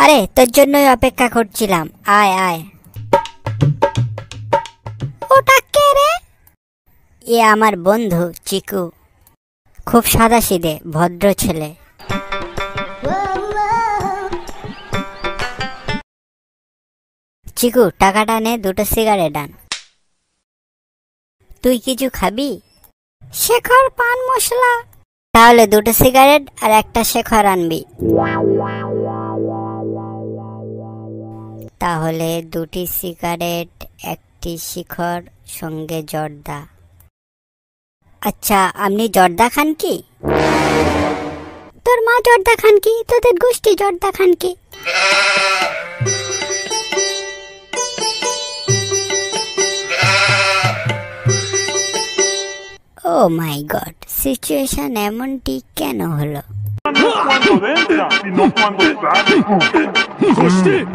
আরে তোর জন্যই অপেক্ষা করছিলাম, আয় আয়। ওটা কে রে? এ আমার বন্ধু চিকু, খুব সাদাসিধে ভদ্র ছেলে। চিকু টাকাটা নে, দুটো সিগারেট আন। তুই কিছু খাবি? শেখর পান মশলা। তাহলে দুটো সিগারেট আর একটা শেখর আনবি। তাহলে দুটি সিগারেট, একটি শিখর, সঙ্গে জর্দা। আচ্ছা, আপনি জর্দা খান কি? তোর মা জর্দা খান কি? তোদের গোষ্ঠী জর্দা খান কি? ও মাই গড, সিচুয়েশন এমনটি কেন হলো? No cuando entra, sino cuando sale.